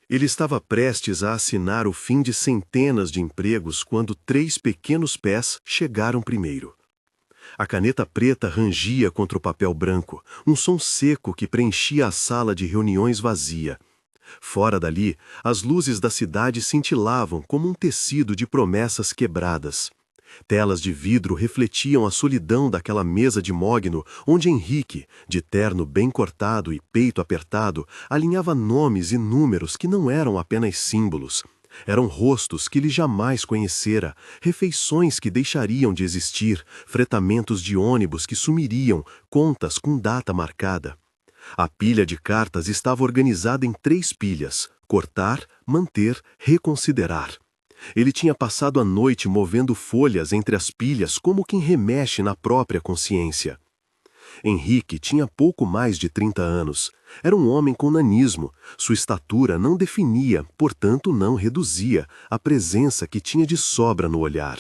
Ele estava prestes a assinar o fim de centenas de empregos quando 3 pequenos pés chegaram primeiro. A caneta preta rangia contra o papel branco, um som seco que preenchia a sala de reuniões vazia. Fora dali, as luzes da cidade cintilavam como um tecido de promessas quebradas. Telas de vidro refletiam a solidão daquela mesa de mogno onde Henrique, de terno bem cortado e peito apertado, alinhava nomes e números que não eram apenas símbolos. Eram rostos que ele jamais conhecera, refeições que deixariam de existir, fretamentos de ônibus que sumiriam, contas com data marcada. A pilha de cartas estava organizada em 3 pilhas: cortar, manter, reconsiderar. Ele tinha passado a noite movendo folhas entre as pilhas como quem remexe na própria consciência. Henrique tinha pouco mais de 30 anos. Era um homem com nanismo. Sua estatura não definia, portanto não reduzia, a presença que tinha de sobra no olhar.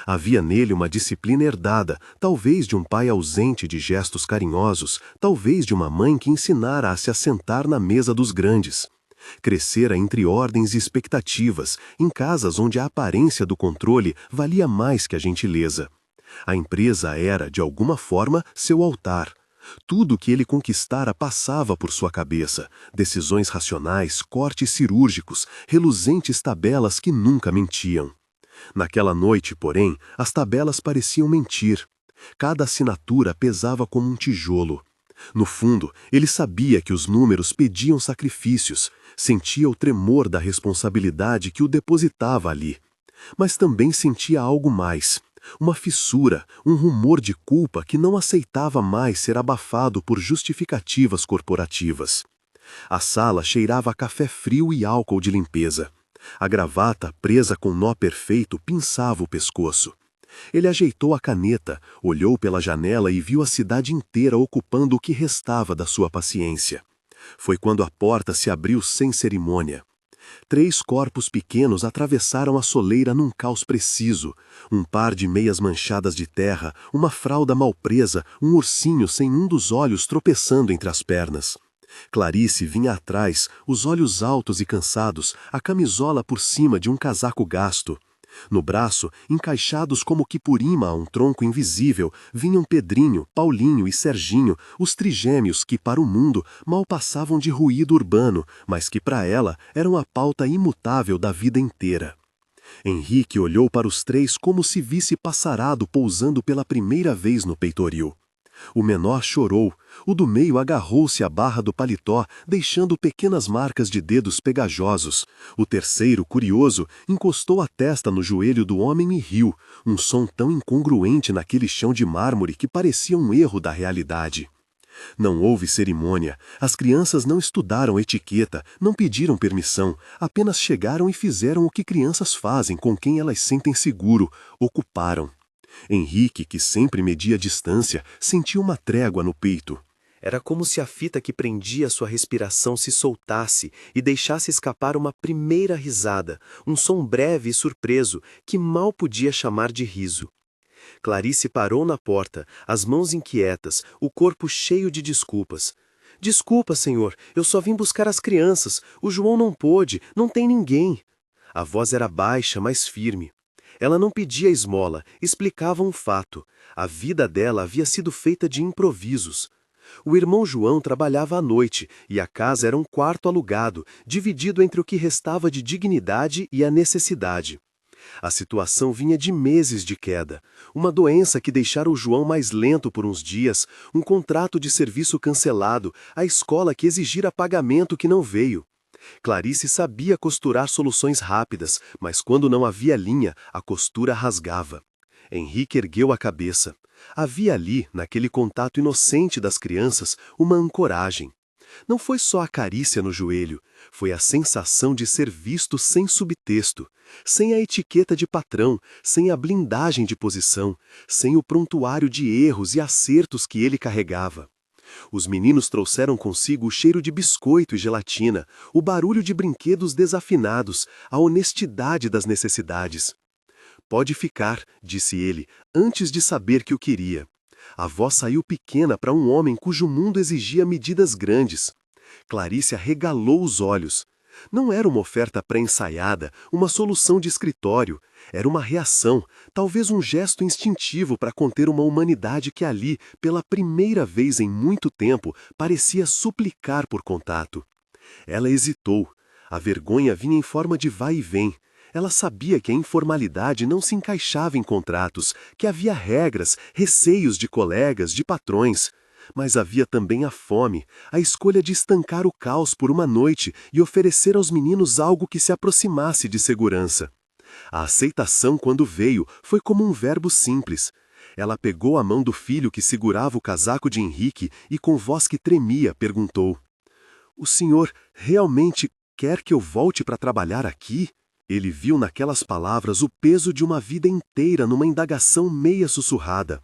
Havia nele uma disciplina herdada, talvez de um pai ausente de gestos carinhosos, talvez de uma mãe que ensinara a se assentar na mesa dos grandes. Crescera entre ordens e expectativas, em casas onde a aparência do controle valia mais que a gentileza. A empresa era, de alguma forma, seu altar. Tudo o que ele conquistara passava por sua cabeça: decisões racionais, cortes cirúrgicos, reluzentes tabelas que nunca mentiam. Naquela noite, porém, as tabelas pareciam mentir. Cada assinatura pesava como um tijolo. No fundo, ele sabia que os números pediam sacrifícios, sentia o tremor da responsabilidade que o depositava ali. Mas também sentia algo mais: uma fissura, um rumor de culpa que não aceitava mais ser abafado por justificativas corporativas. A sala cheirava a café frio e álcool de limpeza. A gravata, presa com nó perfeito, pinçava o pescoço. Ele ajeitou a caneta, olhou pela janela e viu a cidade inteira ocupando o que restava da sua paciência. Foi quando a porta se abriu sem cerimônia. 3 corpos pequenos atravessaram a soleira num caos preciso: um par de meias manchadas de terra, uma fralda mal presa, um ursinho sem um dos olhos tropeçando entre as pernas. Clarice vinha atrás, os olhos altos e cansados, a camisola por cima de um casaco gasto. No braço, encaixados como que por imã a um tronco invisível, vinham Pedrinho, Paulinho e Serginho, os trigêmeos que, para o mundo, mal passavam de ruído urbano, mas que para ela eram a pauta imutável da vida inteira. Henrique olhou para os 3 como se visse passarado pousando pela primeira vez no peitoril. O menor chorou, o do meio agarrou-se à barra do paletó, deixando pequenas marcas de dedos pegajosos. O terceiro, curioso, encostou a testa no joelho do homem e riu, um som tão incongruente naquele chão de mármore que parecia um erro da realidade. Não houve cerimônia, as crianças não estudaram etiqueta, não pediram permissão, apenas chegaram e fizeram o que crianças fazem com quem elas sentem seguro: ocuparam. Henrique, que sempre media a distância, sentiu uma trégua no peito. Era como se a fita que prendia sua respiração se soltasse e deixasse escapar uma primeira risada, um som breve e surpreso que mal podia chamar de riso. Clarice parou na porta, as mãos inquietas, o corpo cheio de desculpas. "Desculpa, senhor, eu só vim buscar as crianças. O João não pôde, não tem ninguém." A voz era baixa, mas firme. Ela não pedia esmola, explicava um fato: a vida dela havia sido feita de improvisos. O irmão João trabalhava à noite e a casa era um quarto alugado, dividido entre o que restava de dignidade e a necessidade. A situação vinha de meses de queda: uma doença que deixara o João mais lento por uns dias, um contrato de serviço cancelado, a escola que exigira pagamento que não veio. Clarice sabia costurar soluções rápidas, mas quando não havia linha, a costura rasgava. Henrique ergueu a cabeça. Havia ali, naquele contato inocente das crianças, uma ancoragem. Não foi só a carícia no joelho, foi a sensação de ser visto sem subtexto, sem a etiqueta de patrão, sem a blindagem de posição, sem o prontuário de erros e acertos que ele carregava. Os meninos trouxeram consigo o cheiro de biscoito e gelatina, o barulho de brinquedos desafinados, a honestidade das necessidades. "Pode ficar", disse ele, antes de saber que o queria. A voz saiu pequena para um homem cujo mundo exigia medidas grandes. Clarice arregalou os olhos. Não era uma oferta pré-ensaiada, uma solução de escritório. Era uma reação, talvez um gesto instintivo para conter uma humanidade que ali, pela primeira vez em muito tempo, parecia suplicar por contato. Ela hesitou. A vergonha vinha em forma de vai e vem. Ela sabia que a informalidade não se encaixava em contratos, que havia regras, receios de colegas, de patrões. Mas havia também a fome, a escolha de estancar o caos por uma noite e oferecer aos meninos algo que se aproximasse de segurança. A aceitação, quando veio, foi como um verbo simples. Ela pegou a mão do filho que segurava o casaco de Henrique e, com voz que tremia, perguntou: "O senhor realmente quer que eu volte para trabalhar aqui?" Ele viu naquelas palavras o peso de uma vida inteira numa indagação meia sussurrada.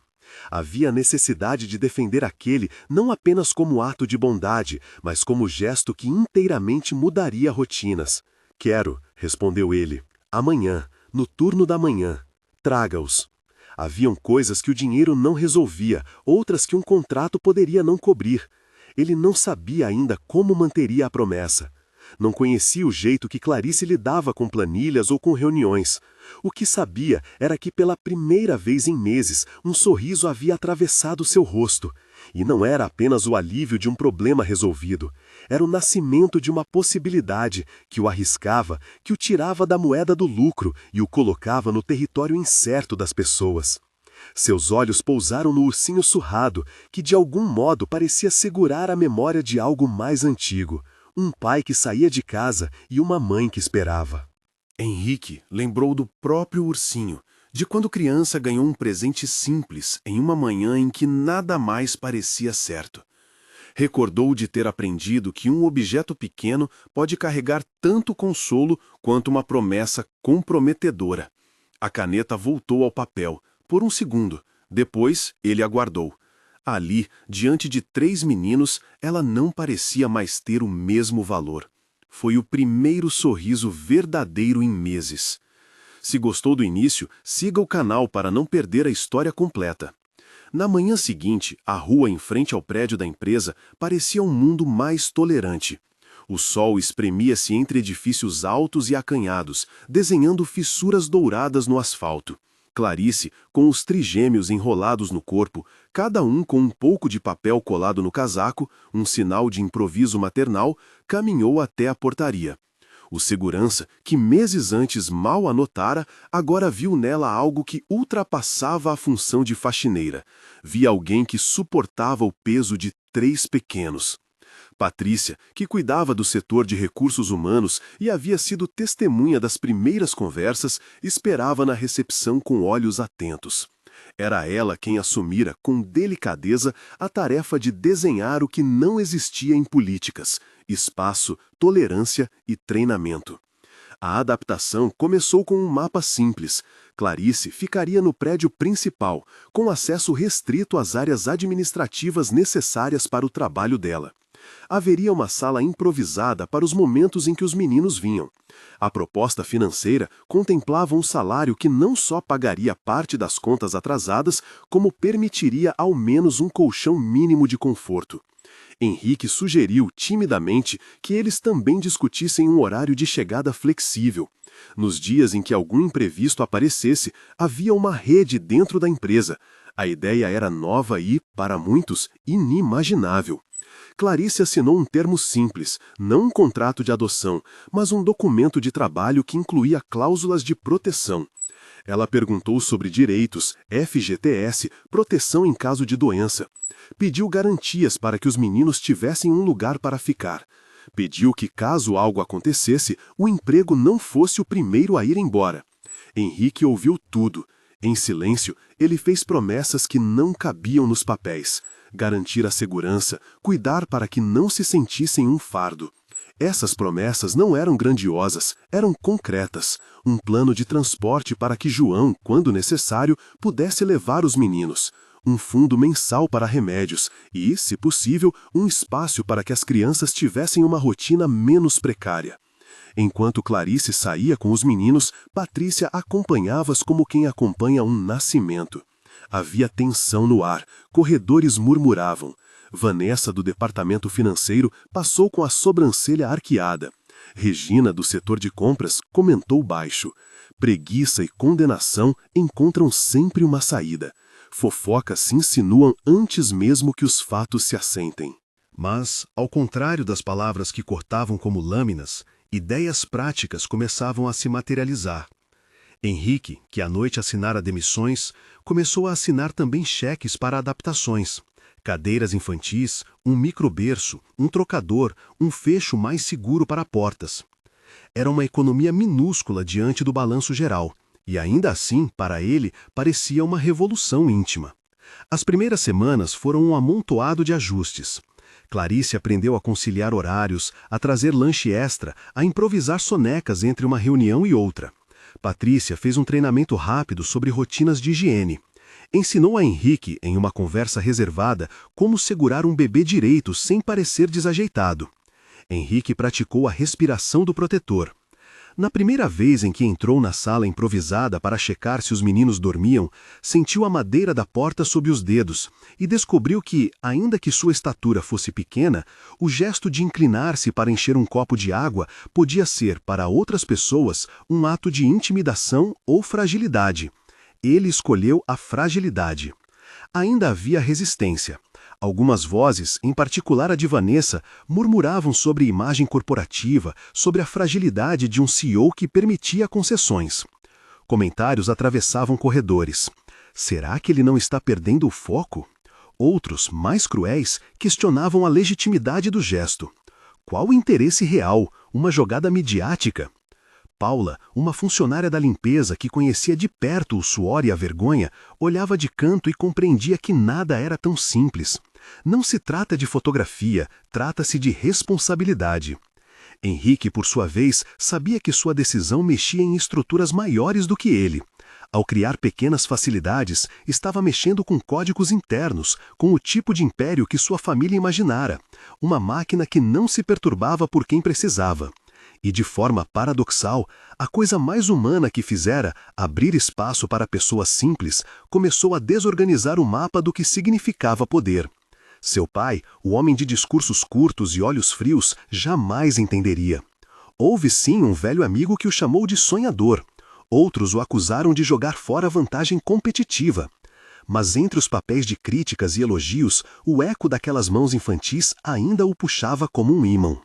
Havia necessidade de defender aquele não apenas como ato de bondade, mas como gesto que inteiramente mudaria rotinas. "Quero", respondeu ele. "Amanhã, no turno da manhã. Traga-os." Haviam coisas que o dinheiro não resolvia, outras que um contrato poderia não cobrir. Ele não sabia ainda como manteria a promessa. Não conhecia o jeito que Clarice lidava com planilhas ou com reuniões. O que sabia era que pela primeira vez em meses um sorriso havia atravessado seu rosto. E não era apenas o alívio de um problema resolvido. Era o nascimento de uma possibilidade que o arriscava, que o tirava da moeda do lucro e o colocava no território incerto das pessoas. Seus olhos pousaram no ursinho surrado, que de algum modo parecia segurar a memória de algo mais antigo. Um pai que saía de casa e uma mãe que esperava. Henrique lembrou do próprio ursinho, de quando criança ganhou um presente simples em uma manhã em que nada mais parecia certo. Recordou de ter aprendido que um objeto pequeno pode carregar tanto consolo quanto uma promessa comprometedora. A caneta voltou ao papel, por um segundo. Depois, ele aguardou. Ali, diante de 3 meninos, ela não parecia mais ter o mesmo valor. Foi o primeiro sorriso verdadeiro em meses. Se gostou do início, siga o canal para não perder a história completa. Na manhã seguinte, a rua em frente ao prédio da empresa parecia um mundo mais tolerante. O sol espremia-se entre edifícios altos e acanhados, desenhando fissuras douradas no asfalto. Clarice, com os trigêmeos enrolados no corpo, cada um com um pouco de papel colado no casaco, um sinal de improviso maternal, caminhou até a portaria. O segurança, que meses antes mal a notara, agora viu nela algo que ultrapassava a função de faxineira. Via alguém que suportava o peso de 3 pequenos. Patrícia, que cuidava do setor de recursos humanos e havia sido testemunha das primeiras conversas, esperava na recepção com olhos atentos. Era ela quem assumira com delicadeza a tarefa de desenhar o que não existia em políticas: espaço, tolerância e treinamento. A adaptação começou com um mapa simples. Clarice ficaria no prédio principal, com acesso restrito às áreas administrativas necessárias para o trabalho dela. Haveria uma sala improvisada para os momentos em que os meninos vinham. A proposta financeira contemplava um salário que não só pagaria parte das contas atrasadas, como permitiria ao menos um colchão mínimo de conforto. Henrique sugeriu timidamente que eles também discutissem um horário de chegada flexível. Nos dias em que algum imprevisto aparecesse, havia uma rede dentro da empresa. A ideia era nova e, para muitos, inimaginável. Clarice assinou um termo simples, não um contrato de adoção, mas um documento de trabalho que incluía cláusulas de proteção. Ela perguntou sobre direitos, FGTS, proteção em caso de doença. Pediu garantias para que os meninos tivessem um lugar para ficar. Pediu que, caso algo acontecesse, o emprego não fosse o primeiro a ir embora. Henrique ouviu tudo. Em silêncio, ele fez promessas que não cabiam nos papéis. Garantir a segurança, cuidar para que não se sentissem um fardo. Essas promessas não eram grandiosas, eram concretas. Um plano de transporte para que João, quando necessário, pudesse levar os meninos. Um fundo mensal para remédios e, se possível, um espaço para que as crianças tivessem uma rotina menos precária. Enquanto Clarice saía com os meninos, Patrícia acompanhava-as como quem acompanha um nascimento. Havia tensão no ar, corredores murmuravam. Vanessa, do departamento financeiro, passou com a sobrancelha arqueada. Regina, do setor de compras, comentou baixo: preguiça e condenação encontram sempre uma saída. Fofocas se insinuam antes mesmo que os fatos se assentem. Mas, ao contrário das palavras que cortavam como lâminas, ideias práticas começavam a se materializar. Henrique, que à noite assinara demissões, começou a assinar também cheques para adaptações. Cadeiras infantis, um microberço, um trocador, um fecho mais seguro para portas. Era uma economia minúscula diante do balanço geral, e ainda assim, para ele, parecia uma revolução íntima. As primeiras semanas foram um amontoado de ajustes. Clarice aprendeu a conciliar horários, a trazer lanche extra, a improvisar sonecas entre uma reunião e outra. Patrícia fez um treinamento rápido sobre rotinas de higiene. Ensinou a Henrique, em uma conversa reservada, como segurar um bebê direito sem parecer desajeitado. Henrique praticou a respiração do protetor. Na primeira vez em que entrou na sala improvisada para checar se os meninos dormiam, sentiu a madeira da porta sob os dedos e descobriu que, ainda que sua estatura fosse pequena, o gesto de inclinar-se para encher um copo de água podia ser, para outras pessoas, um ato de intimidação ou fragilidade. Ele escolheu a fragilidade. Ainda havia resistência. Algumas vozes, em particular a de Vanessa, murmuravam sobre imagem corporativa, sobre a fragilidade de um CEO que permitia concessões. Comentários atravessavam corredores. Será que ele não está perdendo o foco? Outros, mais cruéis, questionavam a legitimidade do gesto. Qual o interesse real? Uma jogada midiática? Paula, uma funcionária da limpeza que conhecia de perto o suor e a vergonha, olhava de canto e compreendia que nada era tão simples. Não se trata de fotografia, trata-se de responsabilidade. Henrique, por sua vez, sabia que sua decisão mexia em estruturas maiores do que ele. Ao criar pequenas facilidades, estava mexendo com códigos internos, com o tipo de império que sua família imaginara, uma máquina que não se perturbava por quem precisava. E de forma paradoxal, a coisa mais humana que fizera, abrir espaço para pessoas simples, começou a desorganizar o mapa do que significava poder. Seu pai, o homem de discursos curtos e olhos frios, jamais entenderia. Houve sim um velho amigo que o chamou de sonhador. Outros o acusaram de jogar fora a vantagem competitiva. Mas entre os papéis de críticas e elogios, o eco daquelas mãos infantis ainda o puxava como um ímã.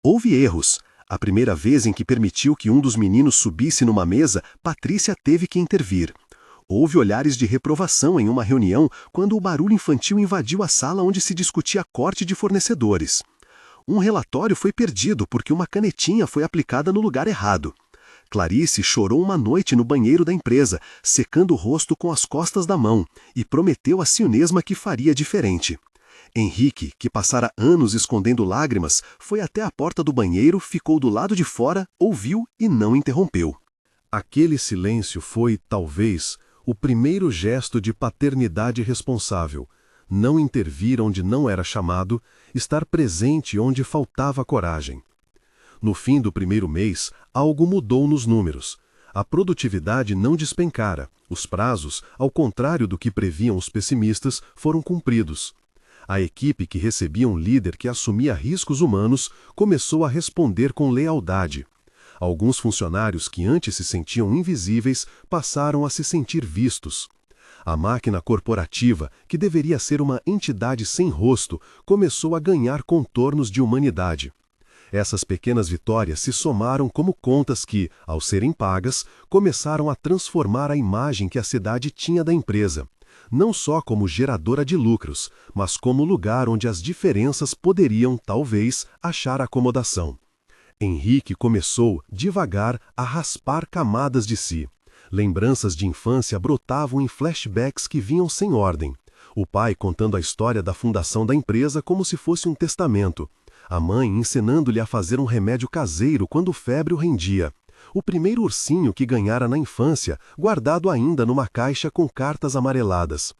Houve erros. A primeira vez em que permitiu que um dos meninos subisse numa mesa, Patrícia teve que intervir. Houve olhares de reprovação em uma reunião quando o barulho infantil invadiu a sala onde se discutia corte de fornecedores. Um relatório foi perdido porque uma canetinha foi aplicada no lugar errado. Clarice chorou uma noite no banheiro da empresa, secando o rosto com as costas da mão, e prometeu a si mesma que faria diferente. Henrique, que passara anos escondendo lágrimas, foi até a porta do banheiro, ficou do lado de fora, ouviu e não interrompeu. Aquele silêncio foi, talvez, o primeiro gesto de paternidade responsável. Não intervir onde não era chamado, estar presente onde faltava coragem. No fim do primeiro mês, algo mudou nos números. A produtividade não despencara. Os prazos, ao contrário do que previam os pessimistas, foram cumpridos. A equipe que recebia um líder que assumia riscos humanos começou a responder com lealdade. Alguns funcionários que antes se sentiam invisíveis passaram a se sentir vistos. A máquina corporativa, que deveria ser uma entidade sem rosto, começou a ganhar contornos de humanidade. Essas pequenas vitórias se somaram como contas que, ao serem pagas, começaram a transformar a imagem que a cidade tinha da empresa. Não só como geradora de lucros, mas como lugar onde as diferenças poderiam, talvez, achar acomodação. Henrique começou, devagar, a raspar camadas de si. Lembranças de infância brotavam em flashbacks que vinham sem ordem. O pai contando a história da fundação da empresa como se fosse um testamento. A mãe ensinando-lhe a fazer um remédio caseiro quando febre o rendia. O primeiro ursinho que ganhara na infância, guardado ainda numa caixa com cartas amareladas.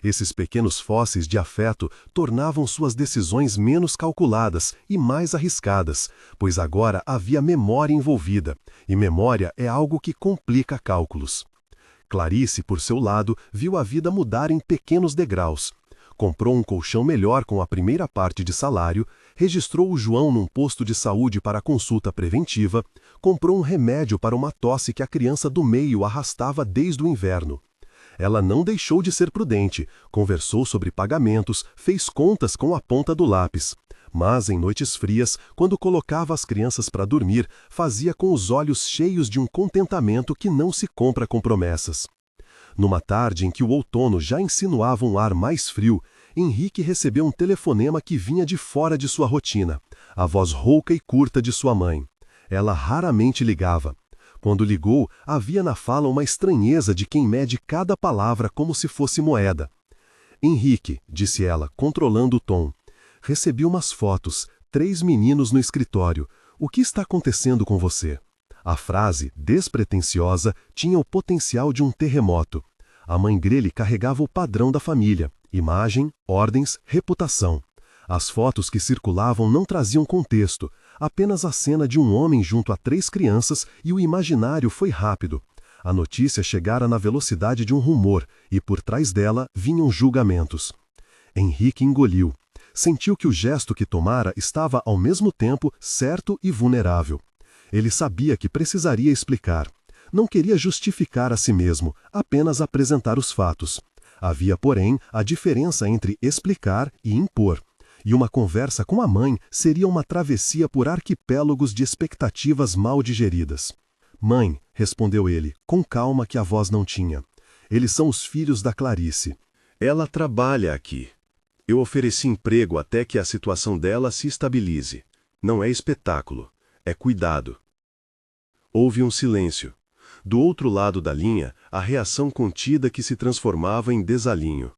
Esses pequenos fósseis de afeto tornavam suas decisões menos calculadas e mais arriscadas, pois agora havia memória envolvida, e memória é algo que complica cálculos. Clarice, por seu lado, viu a vida mudar em pequenos degraus. Comprou um colchão melhor com a primeira parte de salário, registrou o João num posto de saúde para consulta preventiva, comprou um remédio para uma tosse que a criança do meio arrastava desde o inverno. Ela não deixou de ser prudente, conversou sobre pagamentos, fez contas com a ponta do lápis. Mas, em noites frias, quando colocava as crianças para dormir, fazia com os olhos cheios de um contentamento que não se compra com promessas. Numa tarde em que o outono já insinuava um ar mais frio, Henrique recebeu um telefonema que vinha de fora de sua rotina, a voz rouca e curta de sua mãe. Ela raramente ligava. Quando ligou, havia na fala uma estranheza de quem mede cada palavra como se fosse moeda. Henrique, disse ela, controlando o tom, recebi umas fotos, 3 meninos no escritório. O que está acontecendo com você? A frase, despretensiosa, tinha o potencial de um terremoto. A mãe Grele carregava o padrão da família: imagem, ordens, reputação. As fotos que circulavam não traziam contexto, apenas a cena de um homem junto a 3 crianças, e o imaginário foi rápido. A notícia chegara na velocidade de um rumor, e por trás dela vinham julgamentos. Henrique engoliu. Sentiu que o gesto que tomara estava ao mesmo tempo certo e vulnerável. Ele sabia que precisaria explicar. Não queria justificar a si mesmo, apenas apresentar os fatos. Havia, porém, a diferença entre explicar e impor. E uma conversa com a mãe seria uma travessia por arquipélagos de expectativas mal digeridas. Mãe, respondeu ele, com calma que a voz não tinha. Eles são os filhos da Clarice. Ela trabalha aqui. Eu ofereci emprego até que a situação dela se estabilize. Não é espetáculo, é cuidado. Houve um silêncio. Do outro lado da linha, a reação contida que se transformava em desalinho.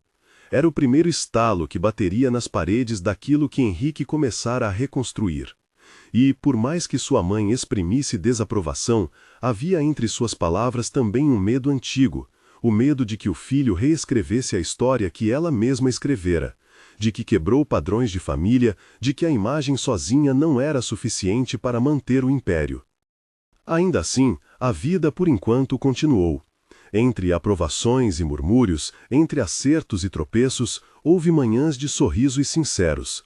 Era o primeiro estalo que bateria nas paredes daquilo que Henrique começara a reconstruir. E, por mais que sua mãe exprimisse desaprovação, havia entre suas palavras também um medo antigo, o medo de que o filho reescrevesse a história que ela mesma escrevera, de que quebrou padrões de família, de que a imagem sozinha não era suficiente para manter o império. Ainda assim, a vida por enquanto continuou. Entre aprovações e murmúrios, entre acertos e tropeços, houve manhãs de sorriso e sinceros.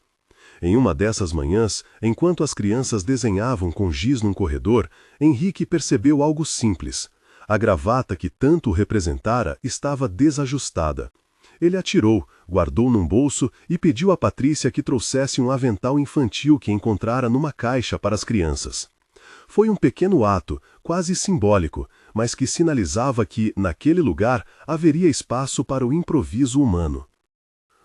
Em uma dessas manhãs, enquanto as crianças desenhavam com giz num corredor, Henrique percebeu algo simples. A gravata que tanto o representara estava desajustada. Ele atirou, guardou num bolso e pediu a Patrícia que trouxesse um avental infantil que encontrara numa caixa para as crianças. Foi um pequeno ato, quase simbólico, mas que sinalizava que, naquele lugar, haveria espaço para o improviso humano.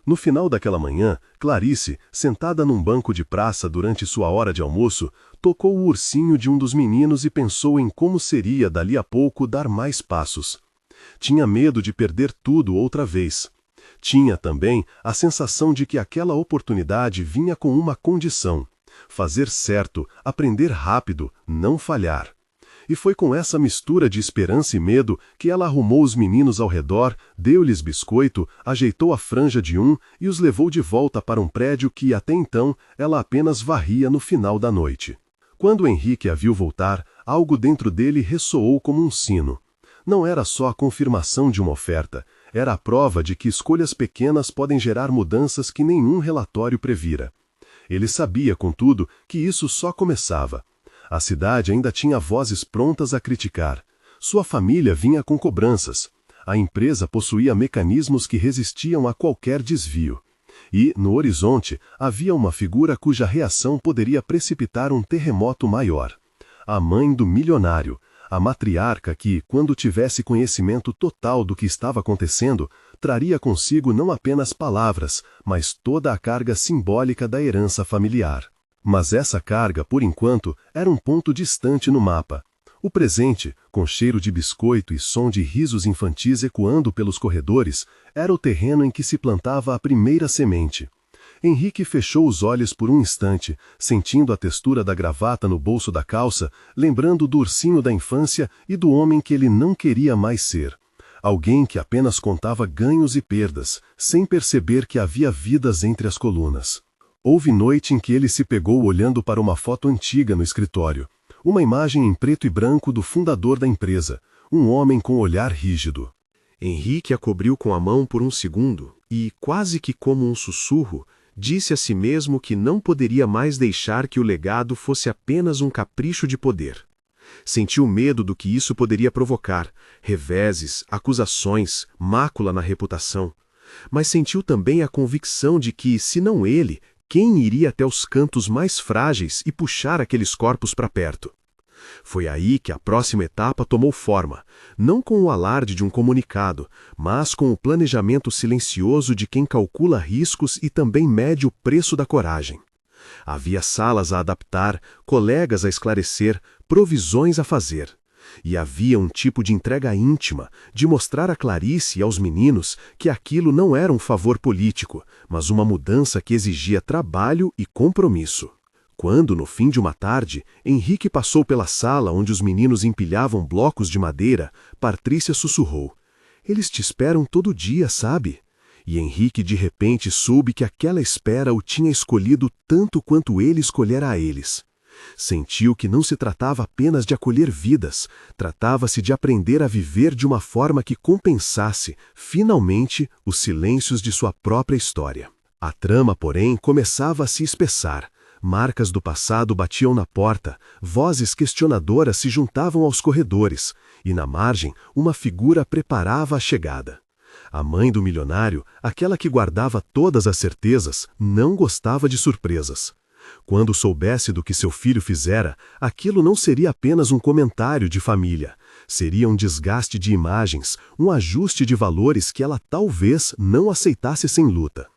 No final daquela manhã, Clarice, sentada num banco de praça durante sua hora de almoço, tocou o ursinho de um dos meninos e pensou em como seria, dali a pouco, dar mais passos. Tinha medo de perder tudo outra vez. Tinha também a sensação de que aquela oportunidade vinha com uma condição: fazer certo, aprender rápido, não falhar. E foi com essa mistura de esperança e medo que ela arrumou os meninos ao redor, deu-lhes biscoito, ajeitou a franja de um e os levou de volta para um prédio que, até então, ela apenas varria no final da noite. Quando Henrique a viu voltar, algo dentro dele ressoou como um sino. Não era só a confirmação de uma oferta, era a prova de que escolhas pequenas podem gerar mudanças que nenhum relatório previra. Ele sabia, contudo, que isso só começava. A cidade ainda tinha vozes prontas a criticar. Sua família vinha com cobranças. A empresa possuía mecanismos que resistiam a qualquer desvio. E, no horizonte, havia uma figura cuja reação poderia precipitar um terremoto maior. A mãe do milionário, a matriarca que, quando tivesse conhecimento total do que estava acontecendo, traria consigo não apenas palavras, mas toda a carga simbólica da herança familiar. Mas essa carga, por enquanto, era um ponto distante no mapa. O presente, com cheiro de biscoito e som de risos infantis ecoando pelos corredores, era o terreno em que se plantava a primeira semente. Henrique fechou os olhos por um instante, sentindo a textura da gravata no bolso da calça, lembrando do ursinho da infância e do homem que ele não queria mais ser. Alguém que apenas contava ganhos e perdas, sem perceber que havia vidas entre as colunas. Houve noite em que ele se pegou olhando para uma foto antiga no escritório. Uma imagem em preto e branco do fundador da empresa, um homem com olhar rígido. Henrique a cobriu com a mão por um segundo, e, quase que como um sussurro, disse a si mesmo que não poderia mais deixar que o legado fosse apenas um capricho de poder. Sentiu medo do que isso poderia provocar, reveses, acusações, mácula na reputação. Mas sentiu também a convicção de que, se não ele, quem iria até os cantos mais frágeis e puxar aqueles corpos para perto? Foi aí que a próxima etapa tomou forma, não com o alarde de um comunicado, mas com o planejamento silencioso de quem calcula riscos e também mede o preço da coragem. Havia salas a adaptar, colegas a esclarecer, provisões a fazer. E havia um tipo de entrega íntima, de mostrar a Clarice e aos meninos que aquilo não era um favor político, mas uma mudança que exigia trabalho e compromisso. Quando, no fim de uma tarde, Henrique passou pela sala onde os meninos empilhavam blocos de madeira, Patrícia sussurrou: "Eles te esperam todo dia, sabe?" E Henrique de repente soube que aquela espera o tinha escolhido tanto quanto ele escolhera a eles. Sentiu que não se tratava apenas de acolher vidas, tratava-se de aprender a viver de uma forma que compensasse, finalmente, os silêncios de sua própria história. A trama, porém, começava a se espessar. Marcas do passado batiam na porta, vozes questionadoras se juntavam aos corredores, e na margem uma figura preparava a chegada. A mãe do milionário, aquela que guardava todas as certezas, não gostava de surpresas. Quando soubesse do que seu filho fizera, aquilo não seria apenas um comentário de família. Seria um desgaste de imagens, um ajuste de valores que ela talvez não aceitasse sem luta.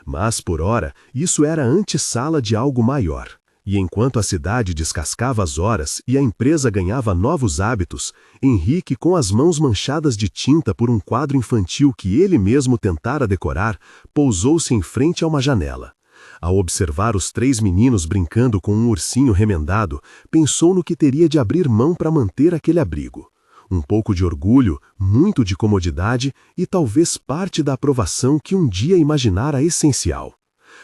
Mas, por ora, isso era a antessala de algo maior. E enquanto a cidade descascava as horas e a empresa ganhava novos hábitos, Henrique, com as mãos manchadas de tinta por um quadro infantil que ele mesmo tentara decorar, pousou-se em frente a uma janela. Ao observar os 3 meninos brincando com um ursinho remendado, pensou no que teria de abrir mão para manter aquele abrigo. Um pouco de orgulho, muito de comodidade e talvez parte da aprovação que um dia imaginara essencial.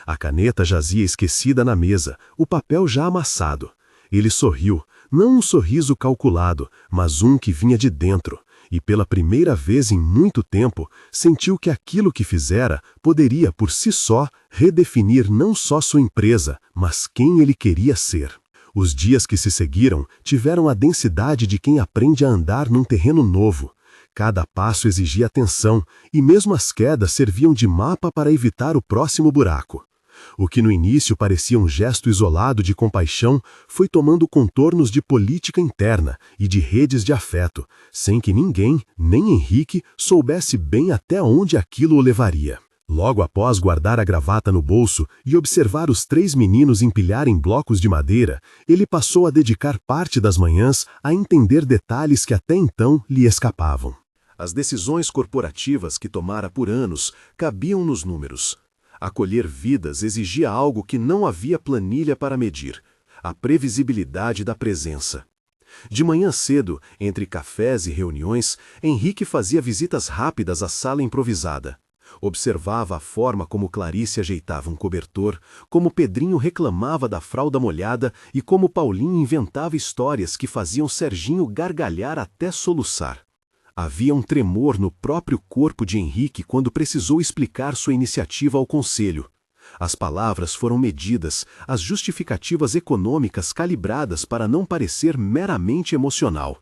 A caneta jazia esquecida na mesa, o papel já amassado. Ele sorriu, não um sorriso calculado, mas um que vinha de dentro, e pela primeira vez em muito tempo, sentiu que aquilo que fizera poderia, por si só, redefinir não só sua empresa, mas quem ele queria ser. Os dias que se seguiram tiveram a densidade de quem aprende a andar num terreno novo. Cada passo exigia atenção, e mesmo as quedas serviam de mapa para evitar o próximo buraco. O que no início parecia um gesto isolado de compaixão foi tomando contornos de política interna e de redes de afeto, sem que ninguém, nem Henrique, soubesse bem até onde aquilo o levaria. Logo após guardar a gravata no bolso e observar os 3 meninos empilharem blocos de madeira, ele passou a dedicar parte das manhãs a entender detalhes que até então lhe escapavam. As decisões corporativas que tomara por anos cabiam nos números. Acolher vidas exigia algo que não havia planilha para medir: a previsibilidade da presença. De manhã cedo, entre cafés e reuniões, Henrique fazia visitas rápidas à sala improvisada. Observava a forma como Clarice ajeitava um cobertor, como Pedrinho reclamava da fralda molhada e como Paulinho inventava histórias que faziam Serginho gargalhar até soluçar. Havia um tremor no próprio corpo de Henrique quando precisou explicar sua iniciativa ao conselho. As palavras foram medidas, as justificativas econômicas calibradas para não parecer meramente emocional.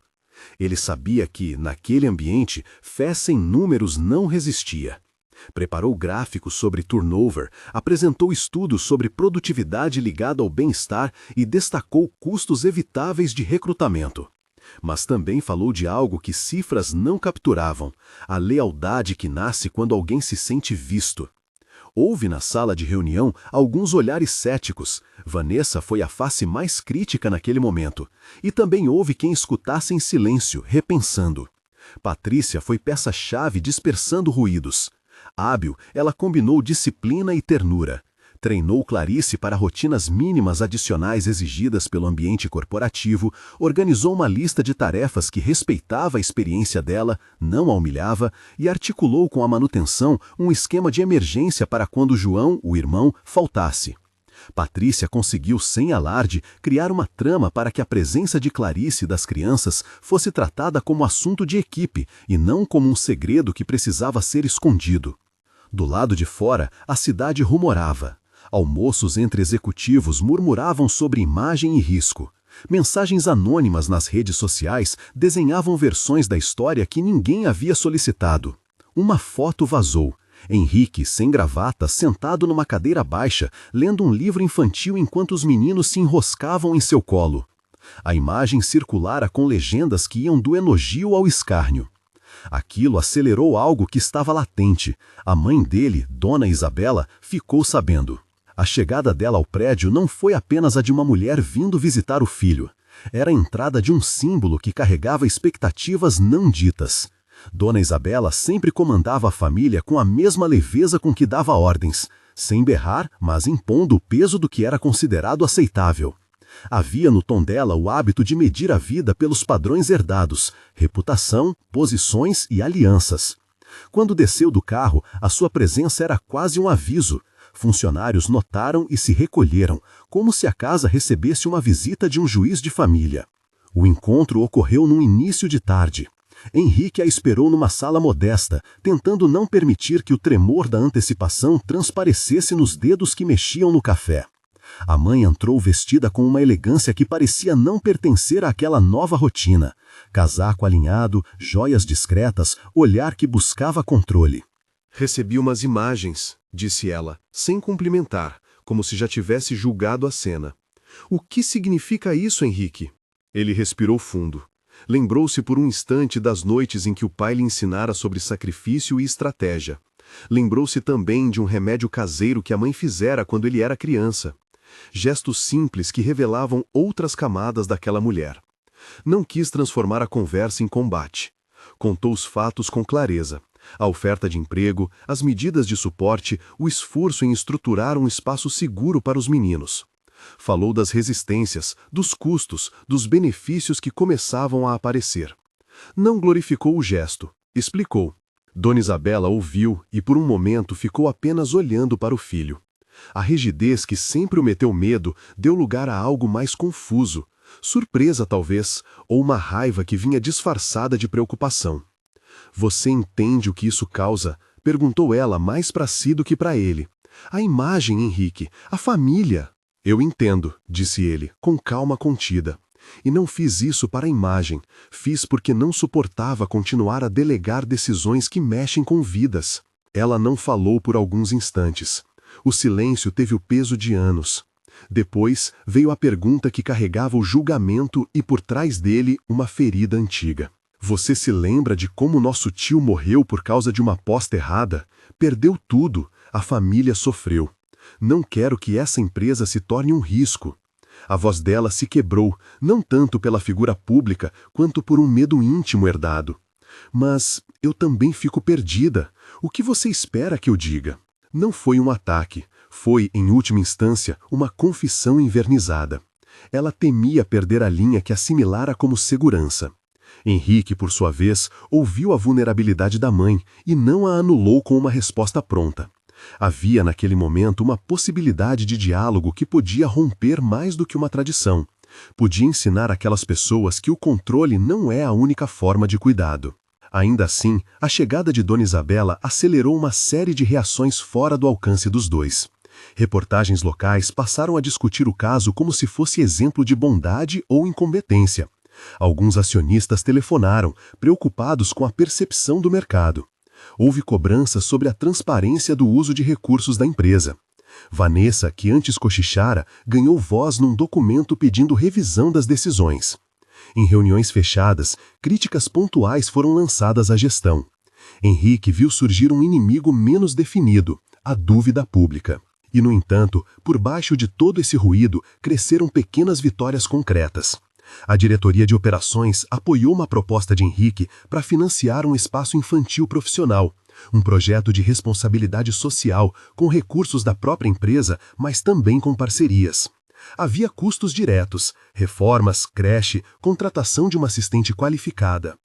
Ele sabia que, naquele ambiente, fé sem números não resistia. Preparou gráficos sobre turnover, apresentou estudos sobre produtividade ligada ao bem-estar e destacou custos evitáveis de recrutamento. Mas também falou de algo que cifras não capturavam: a lealdade que nasce quando alguém se sente visto. Houve na sala de reunião alguns olhares céticos. Vanessa foi a face mais crítica naquele momento. E também houve quem escutasse em silêncio, repensando. Patrícia foi peça-chave dispersando ruídos. Hábil, ela combinou disciplina e ternura. Treinou Clarice para rotinas mínimas adicionais exigidas pelo ambiente corporativo, organizou uma lista de tarefas que respeitava a experiência dela, não a humilhava, e articulou com a manutenção um esquema de emergência para quando João, o irmão, faltasse. Patrícia conseguiu, sem alarde, criar uma trama para que a presença de Clarice e das crianças fosse tratada como assunto de equipe e não como um segredo que precisava ser escondido. Do lado de fora, a cidade rumorava. Almoços entre executivos murmuravam sobre imagem e risco. Mensagens anônimas nas redes sociais desenhavam versões da história que ninguém havia solicitado. Uma foto vazou. Henrique, sem gravata, sentado numa cadeira baixa, lendo um livro infantil enquanto os meninos se enroscavam em seu colo. A imagem circulara com legendas que iam do elogio ao escárnio. Aquilo acelerou algo que estava latente. A mãe dele, Dona Isabela, ficou sabendo. A chegada dela ao prédio não foi apenas a de uma mulher vindo visitar o filho. Era a entrada de um símbolo que carregava expectativas não ditas. Dona Isabela sempre comandava a família com a mesma leveza com que dava ordens, sem berrar, mas impondo o peso do que era considerado aceitável. Havia no tom dela o hábito de medir a vida pelos padrões herdados, reputação, posições e alianças. Quando desceu do carro, a sua presença era quase um aviso. Funcionários notaram e se recolheram, como se a casa recebesse uma visita de um juiz de família. O encontro ocorreu no início de tarde. Henrique a esperou numa sala modesta, tentando não permitir que o tremor da antecipação transparecesse nos dedos que mexiam no café. A mãe entrou vestida com uma elegância que parecia não pertencer àquela nova rotina. Casaco alinhado, joias discretas, olhar que buscava controle. Recebi umas imagens, disse ela, sem cumprimentar, como se já tivesse julgado a cena. O que significa isso, Henrique? Ele respirou fundo. Lembrou-se por um instante das noites em que o pai lhe ensinara sobre sacrifício e estratégia. Lembrou-se também de um remédio caseiro que a mãe fizera quando ele era criança. Gestos simples que revelavam outras camadas daquela mulher. Não quis transformar a conversa em combate. Contou os fatos com clareza. A oferta de emprego, as medidas de suporte, o esforço em estruturar um espaço seguro para os meninos. Falou das resistências, dos custos, dos benefícios que começavam a aparecer. Não glorificou o gesto, explicou. Dona Isabela ouviu e por um momento ficou apenas olhando para o filho. A rigidez que sempre o meteu medo deu lugar a algo mais confuso, surpresa talvez, ou uma raiva que vinha disfarçada de preocupação. Você entende o que isso causa? Perguntou ela mais para si do que para ele. A imagem, Henrique, a família. Eu entendo, disse ele, com calma contida. E não fiz isso para a imagem, fiz porque não suportava continuar a delegar decisões que mexem com vidas. Ela não falou por alguns instantes. O silêncio teve o peso de anos. Depois veio a pergunta que carregava o julgamento e por trás dele uma ferida antiga. Você se lembra de como nosso tio morreu por causa de uma aposta errada? Perdeu tudo, a família sofreu. Não quero que essa empresa se torne um risco. A voz dela se quebrou, não tanto pela figura pública, quanto por um medo íntimo herdado. Mas eu também fico perdida. O que você espera que eu diga? Não foi um ataque, foi, em última instância, uma confissão envernizada. Ela temia perder a linha que assimilara como segurança. Henrique, por sua vez, ouviu a vulnerabilidade da mãe e não a anulou com uma resposta pronta. Havia naquele momento uma possibilidade de diálogo que podia romper mais do que uma tradição. Podia ensinar aquelas pessoas que o controle não é a única forma de cuidado. Ainda assim, a chegada de Dona Isabela acelerou uma série de reações fora do alcance dos dois. Reportagens locais passaram a discutir o caso como se fosse exemplo de bondade ou incompetência. Alguns acionistas telefonaram, preocupados com a percepção do mercado. Houve cobranças sobre a transparência do uso de recursos da empresa. Vanessa, que antes cochichara, ganhou voz num documento pedindo revisão das decisões. Em reuniões fechadas, críticas pontuais foram lançadas à gestão. Henrique viu surgir um inimigo menos definido, a dúvida pública. E, no entanto, por baixo de todo esse ruído, cresceram pequenas vitórias concretas. A diretoria de operações apoiou uma proposta de Henrique para financiar um espaço infantil profissional, um projeto de responsabilidade social com recursos da própria empresa, mas também com parcerias. Havia custos diretos, reformas, creche, contratação de uma assistente qualificada.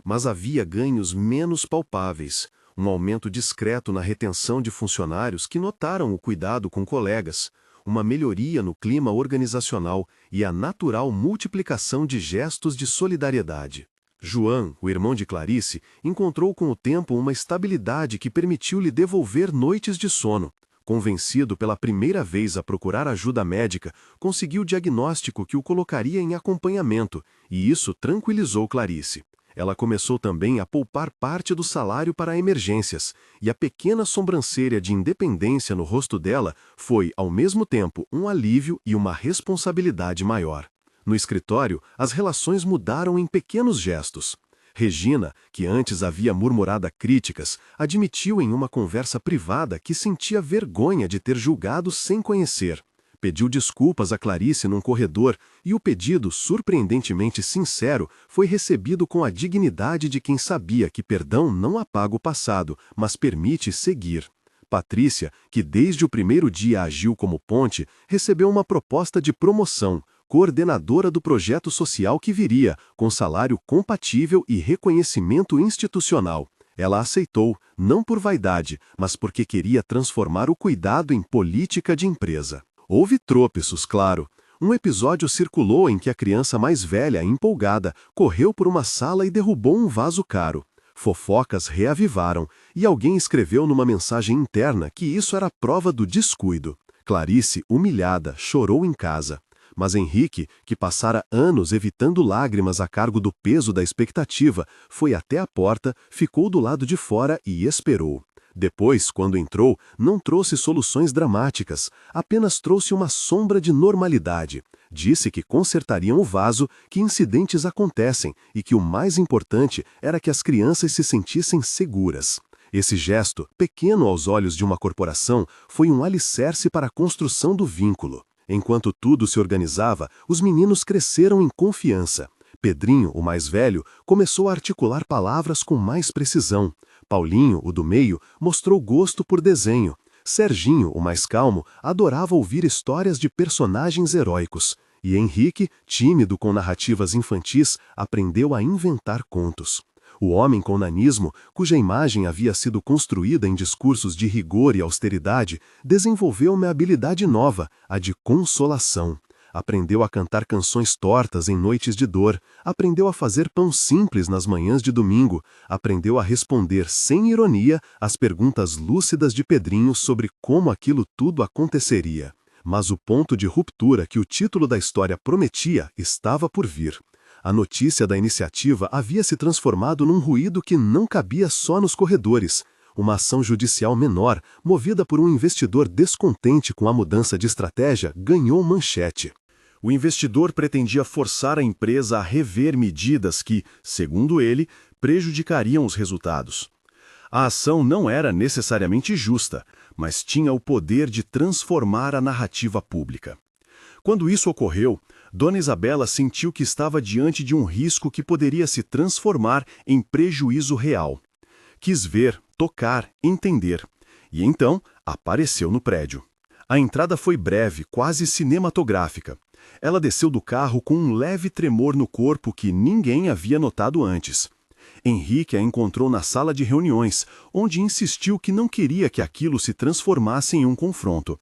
Mas havia ganhos menos palpáveis, um aumento discreto na retenção de funcionários que notaram o cuidado com colegas, uma melhoria no clima organizacional e a natural multiplicação de gestos de solidariedade. João, o irmão de Clarice, encontrou com o tempo uma estabilidade que permitiu-lhe devolver noites de sono. Convencido pela primeira vez a procurar ajuda médica, conseguiu o diagnóstico que o colocaria em acompanhamento, e isso tranquilizou Clarice. Ela começou também a poupar parte do salário para emergências, e a pequena sobrancelha de independência no rosto dela foi, ao mesmo tempo, um alívio e uma responsabilidade maior. No escritório, as relações mudaram em pequenos gestos. Regina, que antes havia murmurado críticas, admitiu em uma conversa privada que sentia vergonha de ter julgado sem conhecer. Pediu desculpas a Clarice num corredor e o pedido, surpreendentemente sincero, foi recebido com a dignidade de quem sabia que perdão não apaga o passado, mas permite seguir. Patrícia, que desde o primeiro dia agiu como ponte, recebeu uma proposta de promoção, coordenadora do projeto social que viria, com salário compatível e reconhecimento institucional. Ela aceitou, não por vaidade, mas porque queria transformar o cuidado em política de empresa. Houve tropeços, claro. Um episódio circulou em que a criança mais velha, empolgada, correu por uma sala e derrubou um vaso caro. Fofocas reavivaram, e alguém escreveu numa mensagem interna que isso era prova do descuido. Clarice, humilhada, chorou em casa. Mas Henrique, que passara anos evitando lágrimas a cargo do peso da expectativa, foi até a porta, ficou do lado de fora e esperou. Depois, quando entrou, não trouxe soluções dramáticas, apenas trouxe uma sombra de normalidade. Disse que consertariam o vaso, que incidentes acontecem e que o mais importante era que as crianças se sentissem seguras. Esse gesto, pequeno aos olhos de uma corporação, foi um alicerce para a construção do vínculo. Enquanto tudo se organizava, os meninos cresceram em confiança. Pedrinho, o mais velho, começou a articular palavras com mais precisão. Paulinho, o do meio, mostrou gosto por desenho. Serginho, o mais calmo, adorava ouvir histórias de personagens heróicos. E Henrique, tímido com narrativas infantis, aprendeu a inventar contos. O homem com nanismo, cuja imagem havia sido construída em discursos de rigor e austeridade, desenvolveu uma habilidade nova, a de consolação. Aprendeu a cantar canções tortas em noites de dor, aprendeu a fazer pão simples nas manhãs de domingo, aprendeu a responder sem ironia às perguntas lúcidas de Pedrinho sobre como aquilo tudo aconteceria. Mas o ponto de ruptura que o título da história prometia estava por vir. A notícia da iniciativa havia se transformado num ruído que não cabia só nos corredores. Uma ação judicial menor, movida por um investidor descontente com a mudança de estratégia, ganhou manchete. O investidor pretendia forçar a empresa a rever medidas que, segundo ele, prejudicariam os resultados. A ação não era necessariamente justa, mas tinha o poder de transformar a narrativa pública. Quando isso ocorreu, Dona Isabela sentiu que estava diante de um risco que poderia se transformar em prejuízo real. Quis ver, tocar, entender. E então apareceu no prédio. A entrada foi breve, quase cinematográfica. Ela desceu do carro com um leve tremor no corpo que ninguém havia notado antes. Henrique a encontrou na sala de reuniões, onde insistiu que não queria que aquilo se transformasse em um confronto.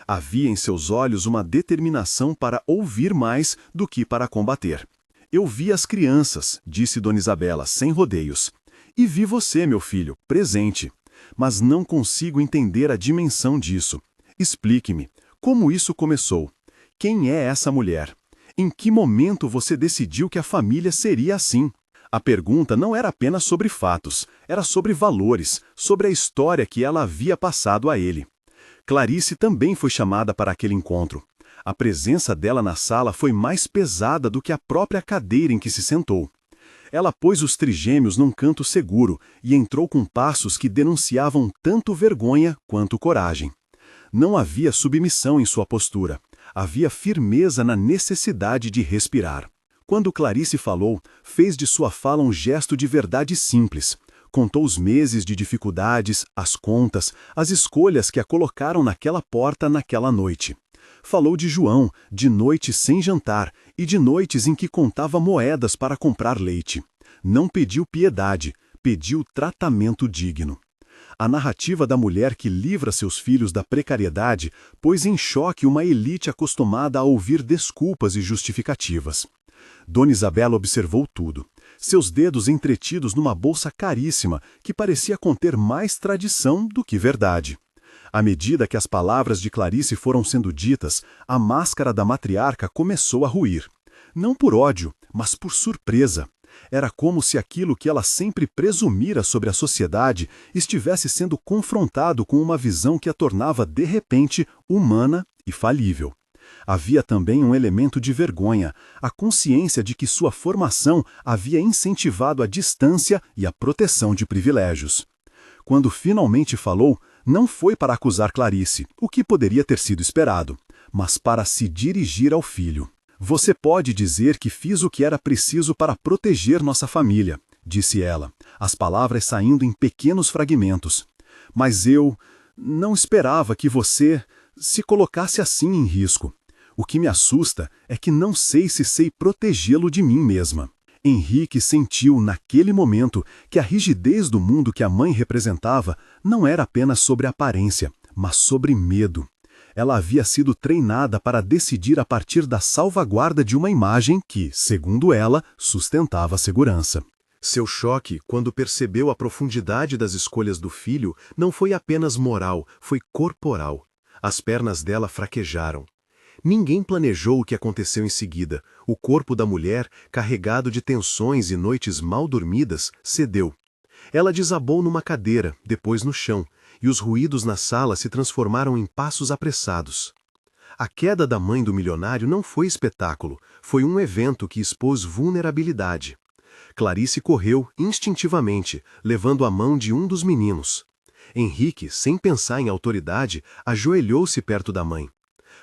Havia em seus olhos uma determinação para ouvir mais do que para combater. Eu vi as crianças, disse Dona Isabela, sem rodeios. E vi você, meu filho, presente. Mas não consigo entender a dimensão disso. Explique-me, como isso começou? Quem é essa mulher? Em que momento você decidiu que a família seria assim? A pergunta não era apenas sobre fatos, era sobre valores, sobre a história que ela havia passado a ele. Clarice também foi chamada para aquele encontro. A presença dela na sala foi mais pesada do que a própria cadeira em que se sentou. Ela pôs os trigêmeos num canto seguro e entrou com passos que denunciavam tanto vergonha quanto coragem. Não havia submissão em sua postura. Havia firmeza na necessidade de respirar. Quando Clarice falou, fez de sua fala um gesto de verdade simples. Contou os meses de dificuldades, as contas, as escolhas que a colocaram naquela porta naquela noite. Falou de João, de noites sem jantar e de noites em que contava moedas para comprar leite. Não pediu piedade, pediu tratamento digno. A narrativa da mulher que livra seus filhos da precariedade pôs em choque uma elite acostumada a ouvir desculpas e justificativas. Dona Isabela observou tudo. seus dedos entretidos numa bolsa caríssima que parecia conter mais tradição do que verdade. À medida que as palavras de Clarice foram sendo ditas, a máscara da matriarca começou a ruir. Não por ódio, mas por surpresa. Era como se aquilo que ela sempre presumira sobre a sociedade estivesse sendo confrontado com uma visão que a tornava, de repente, humana e falível. Havia também um elemento de vergonha, a consciência de que sua formação havia incentivado a distância e a proteção de privilégios. Quando finalmente falou, não foi para acusar Clarice, o que poderia ter sido esperado, mas para se dirigir ao filho. Você pode dizer que fiz o que era preciso para proteger nossa família, disse ela, as palavras saindo em pequenos fragmentos. Mas eu não esperava que você se colocasse assim em risco. O que me assusta é que não sei se sei protegê-lo de mim mesma. Henrique sentiu, naquele momento, que a rigidez do mundo que a mãe representava não era apenas sobre aparência, mas sobre medo. Ela havia sido treinada para decidir a partir da salvaguarda de uma imagem que, segundo ela, sustentava a segurança. Seu choque, quando percebeu a profundidade das escolhas do filho, não foi apenas moral, foi corporal. As pernas dela fraquejaram. Ninguém planejou o que aconteceu em seguida. O corpo da mulher, carregado de tensões e noites mal dormidas, cedeu. Ela desabou numa cadeira, depois no chão, e os ruídos na sala se transformaram em passos apressados. A queda da mãe do milionário não foi espetáculo, foi um evento que expôs vulnerabilidade. Clarice correu, instintivamente, levando a mão de um dos meninos. Henrique, sem pensar em autoridade, ajoelhou-se perto da mãe.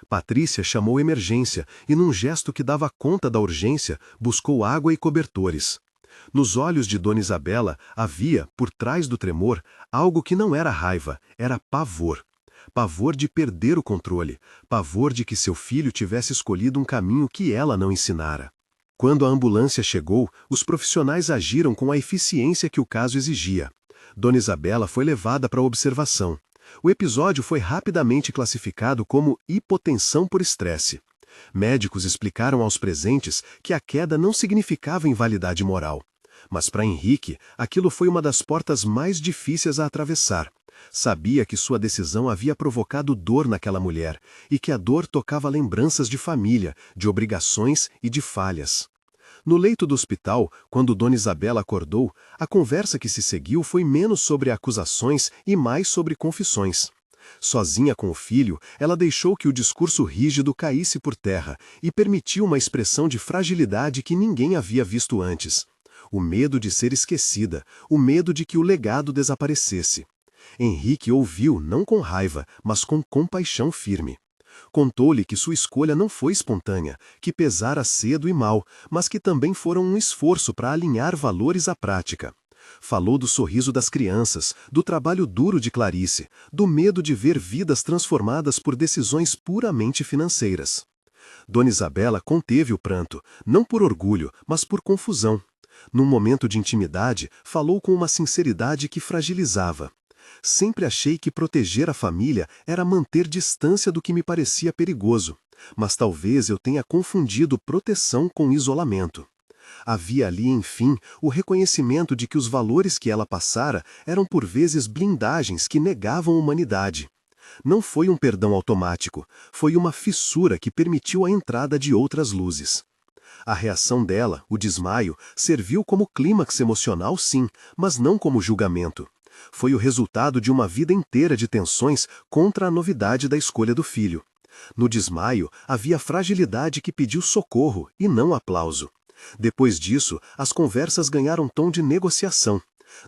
Patrícia chamou emergência e, num gesto que dava conta da urgência, buscou água e cobertores. Nos olhos de Dona Isabela havia, por trás do tremor, algo que não era raiva, era pavor. Pavor de perder o controle, pavor de que seu filho tivesse escolhido um caminho que ela não ensinara. Quando a ambulância chegou, os profissionais agiram com a eficiência que o caso exigia. Dona Isabela foi levada para observação. O episódio foi rapidamente classificado como hipotensão por estresse. Médicos explicaram aos presentes que a queda não significava invalidade moral. Mas para Henrique, aquilo foi uma das portas mais difíceis a atravessar. Sabia que sua decisão havia provocado dor naquela mulher, e que a dor tocava lembranças de família, de obrigações e de falhas. No leito do hospital, quando Dona Isabela acordou, a conversa que se seguiu foi menos sobre acusações e mais sobre confissões. Sozinha com o filho, ela deixou que o discurso rígido caísse por terra e permitiu uma expressão de fragilidade que ninguém havia visto antes. O medo de ser esquecida, o medo de que o legado desaparecesse. Henrique ouviu não com raiva, mas com compaixão firme. Contou-lhe que sua escolha não foi espontânea, que pesara cedo e mal, mas que também foram um esforço para alinhar valores à prática. Falou do sorriso das crianças, do trabalho duro de Clarice, do medo de ver vidas transformadas por decisões puramente financeiras. Dona Isabela conteve o pranto, não por orgulho, mas por confusão. Num momento de intimidade, falou com uma sinceridade que fragilizava. Sempre achei que proteger a família era manter distância do que me parecia perigoso, mas talvez eu tenha confundido proteção com isolamento. Havia ali, enfim, o reconhecimento de que os valores que ela passara eram por vezes blindagens que negavam humanidade. Não foi um perdão automático, foi uma fissura que permitiu a entrada de outras luzes. A reação dela, o desmaio, serviu como clímax emocional, sim, mas não como julgamento. Foi o resultado de uma vida inteira de tensões contra a novidade da escolha do filho. No desmaio, havia fragilidade que pediu socorro e não aplauso. Depois disso, as conversas ganharam tom de negociação.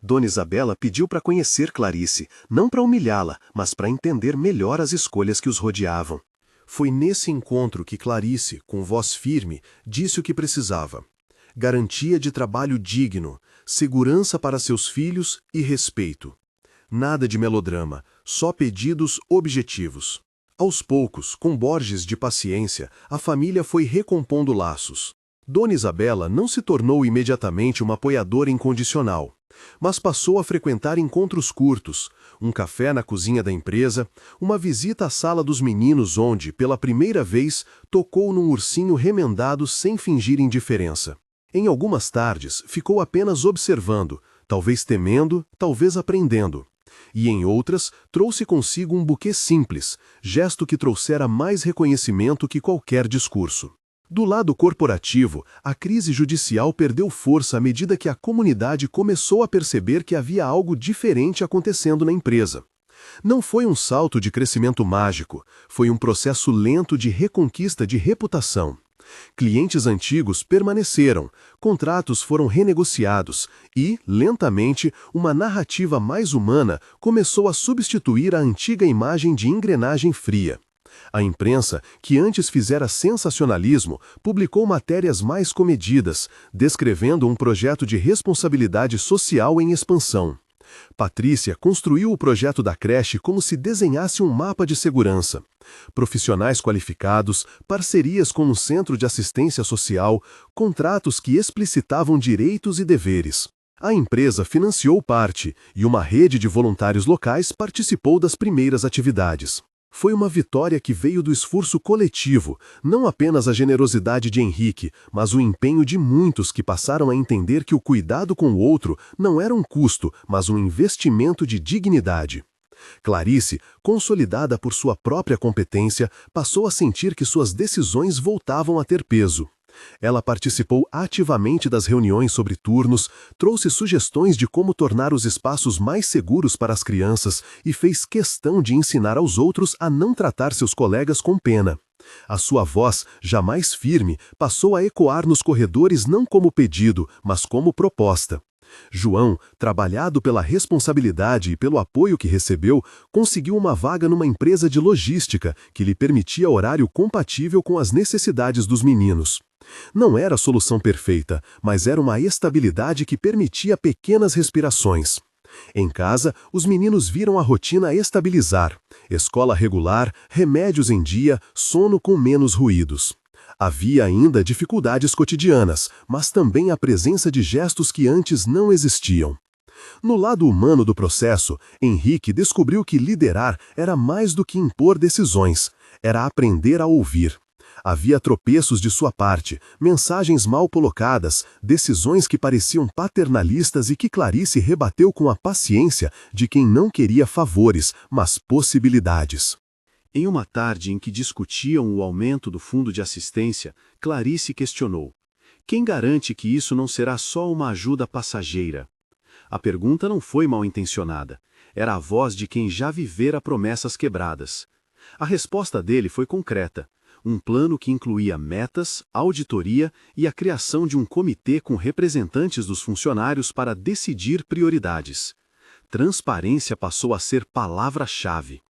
Dona Isabela pediu para conhecer Clarice, não para humilhá-la, mas para entender melhor as escolhas que os rodeavam. Foi nesse encontro que Clarice, com voz firme, disse o que precisava. Garantia de trabalho digno, segurança para seus filhos e respeito. Nada de melodrama, só pedidos objetivos. Aos poucos, com borges de paciência, a família foi recompondo laços. Dona Isabela não se tornou imediatamente uma apoiadora incondicional, mas passou a frequentar encontros curtos, um café na cozinha da empresa, uma visita à sala dos meninos onde, pela primeira vez, tocou num ursinho remendado sem fingir indiferença. Em algumas tardes, ficou apenas observando, talvez temendo, talvez aprendendo. E em outras, trouxe consigo um buquê simples, gesto que trouxera mais reconhecimento que qualquer discurso. Do lado corporativo, a crise judicial perdeu força à medida que a comunidade começou a perceber que havia algo diferente acontecendo na empresa. Não foi um salto de crescimento mágico, foi um processo lento de reconquista de reputação. Clientes antigos permaneceram, contratos foram renegociados e, lentamente, uma narrativa mais humana começou a substituir a antiga imagem de engrenagem fria. A imprensa, que antes fizera sensacionalismo, publicou matérias mais comedidas, descrevendo um projeto de responsabilidade social em expansão. Patrícia construiu o projeto da creche como se desenhasse um mapa de segurança. Profissionais qualificados, parcerias com um centro de assistência social, contratos que explicitavam direitos e deveres. A empresa financiou parte e uma rede de voluntários locais participou das primeiras atividades. Foi uma vitória que veio do esforço coletivo, não apenas a generosidade de Henrique, mas o empenho de muitos que passaram a entender que o cuidado com o outro não era um custo, mas um investimento de dignidade. Clarice, consolidada por sua própria competência, passou a sentir que suas decisões voltavam a ter peso. Ela participou ativamente das reuniões sobre turnos, trouxe sugestões de como tornar os espaços mais seguros para as crianças e fez questão de ensinar aos outros a não tratar seus colegas com pena. A sua voz, jamais firme, passou a ecoar nos corredores não como pedido, mas como proposta. João, trabalhado pela responsabilidade e pelo apoio que recebeu, conseguiu uma vaga numa empresa de logística que lhe permitia horário compatível com as necessidades dos meninos. Não era a solução perfeita, mas era uma estabilidade que permitia pequenas respirações. Em casa, os meninos viram a rotina estabilizar. Escola regular, remédios em dia, sono com menos ruídos. Havia ainda dificuldades cotidianas, mas também a presença de gestos que antes não existiam. No lado humano do processo, Henrique descobriu que liderar era mais do que impor decisões, era aprender a ouvir. Havia tropeços de sua parte, mensagens mal colocadas, decisões que pareciam paternalistas e que Clarice rebateu com a paciência de quem não queria favores, mas possibilidades. Em uma tarde em que discutiam o aumento do fundo de assistência, Clarice questionou: quem garante que isso não será só uma ajuda passageira? A pergunta não foi mal intencionada. Era a voz de quem já vivera promessas quebradas. A resposta dele foi concreta. Um plano que incluía metas, auditoria e a criação de um comitê com representantes dos funcionários para decidir prioridades. Transparência passou a ser palavra-chave.